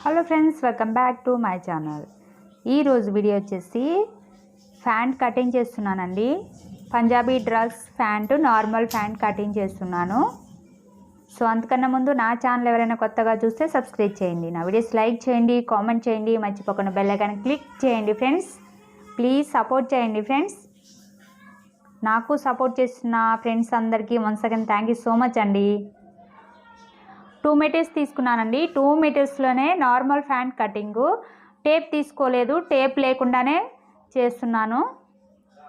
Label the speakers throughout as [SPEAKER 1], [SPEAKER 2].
[SPEAKER 1] Hello friends, welcome back to my channel. ఈరోజు video వచ్చేసి pant cutting చేస్తున్నానండి. Punjabi dress pant normal pant cutting చేస్తున్నాను. So అంతకన్నా ముందు నా ఛానల్ ఎవరైనా కొత్తగా చూస్తే సబ్స్క్రైబ్ చేయండి, నా వీడియోస్ లైక్ చేయండి, కామెంట్ చేయండి, మర్చిపోకుండా బెల్ ఐకాన్ క్లిక్ చేయండి ఫ్రెండ్స్. ప్లీజ్ సపోర్ట్ చేయండి ఫ్రెండ్స్. నాకు సపోర్ట్ చేసిన ఫ్రెండ్స్ అందరికీ once again thank you so much అండి. 2 మీటర్స్ తీసుకున్నానండి. 2 మీటర్స్లోనే నార్మల్ ప్యాంట్ కటింగు. టేప్ తీసుకోలేదు, టేప్ లేకుండానే చేస్తున్నాను.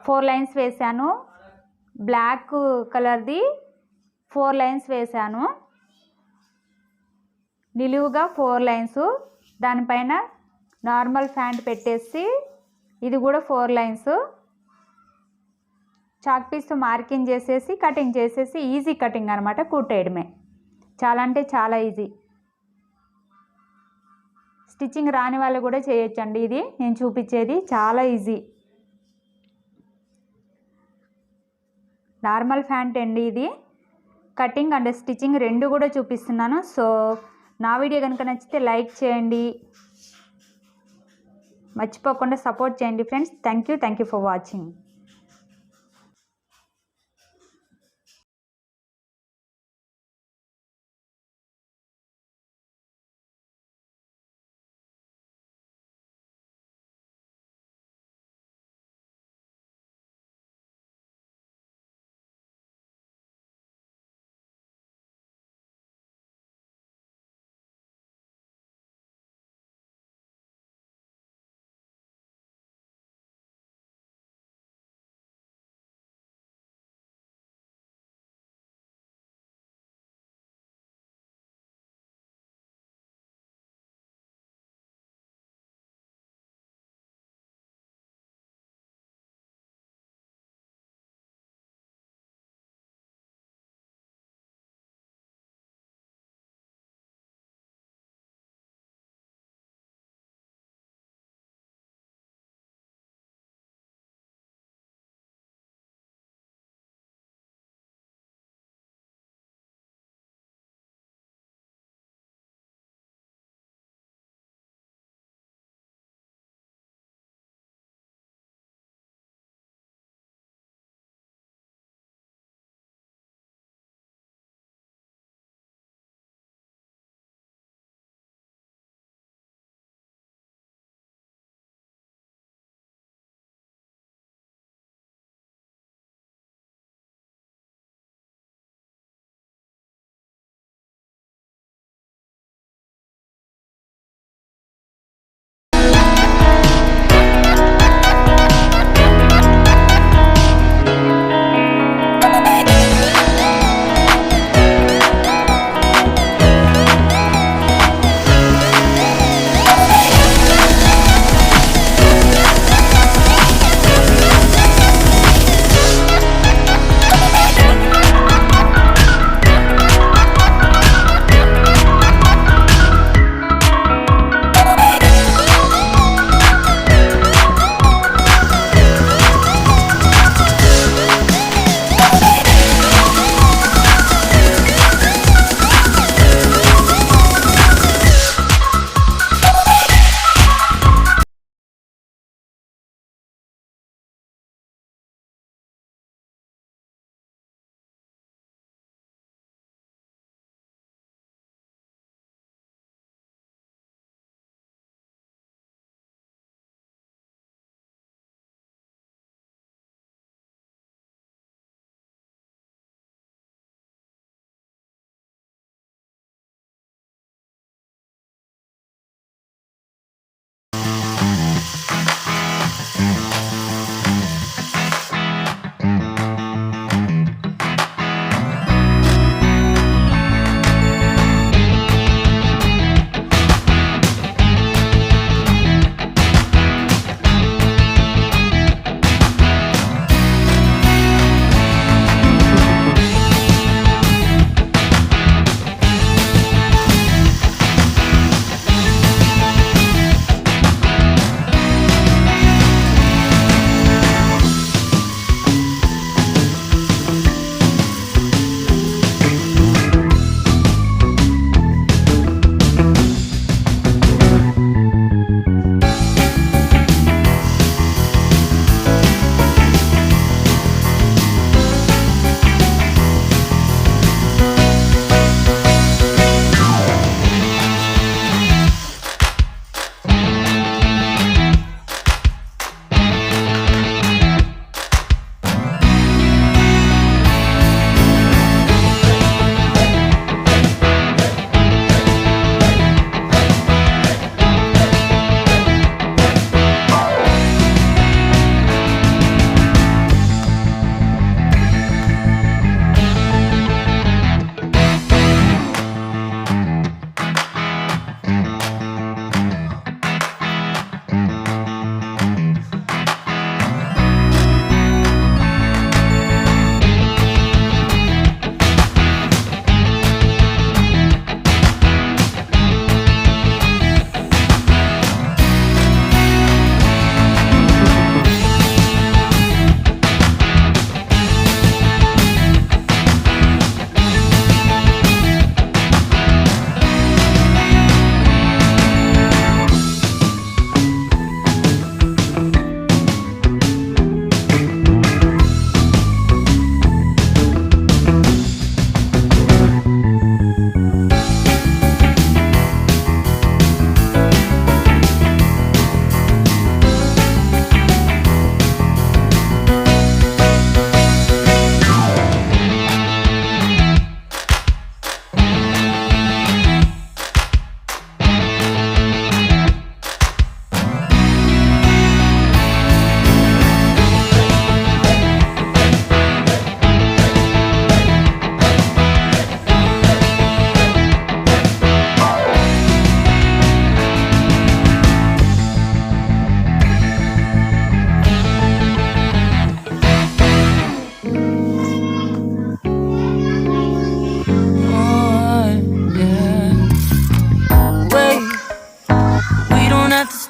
[SPEAKER 1] 4 లైన్స్ వేసాను. బ్లాక్ కలర్ది 4 లైన్స్ వేసాను. నిలువుగా 4 లైన్స్, దానిపైన నార్మల్ ప్యాంట్ పెట్టేసి ఇది కూడా 4 లైన్స్ చాక్ పీస్తో మార్కింగ్ చేసేసి కటింగ్ చేసేసి ఈజీ కటింగ్ అనమాట. కుట్టేయడమే, చాలా అంటే చాలా ఈజీ. స్టిచ్చింగ్ రాని వాళ్ళు కూడా చేయొచ్చండి. ఇది నేను చూపించేది చాలా ఈజీ. నార్మల్ ప్యాంట్ అండి ఇది. కటింగ్ అండ్ స్టిచ్చింగ్ రెండు కూడా చూపిస్తున్నాను. సో నా వీడియో కనుక నచ్చితే లైక్ చేయండి, మర్చిపోకుండా సపోర్ట్ చేయండి friends. Thank you for watching.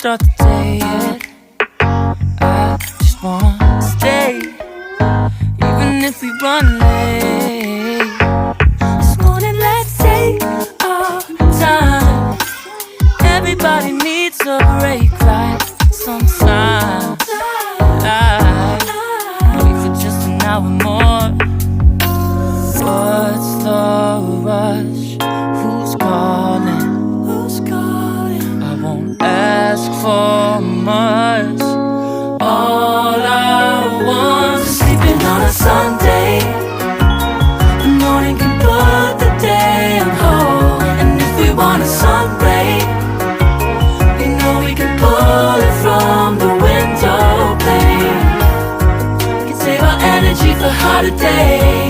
[SPEAKER 2] start the day yet. I just wanna stay, even if we run late. This morning, let's take our time. Everybody needs a break, right? Sometimes I wait for just an hour more. What's the rush? Who's calling? Who's calling? I won't ask for much. All I want is sleeping on a Sunday. The morning can put the day on hold. And if we want a sun ray, you know we can pull it from the window pane. We can save our energy for harder days.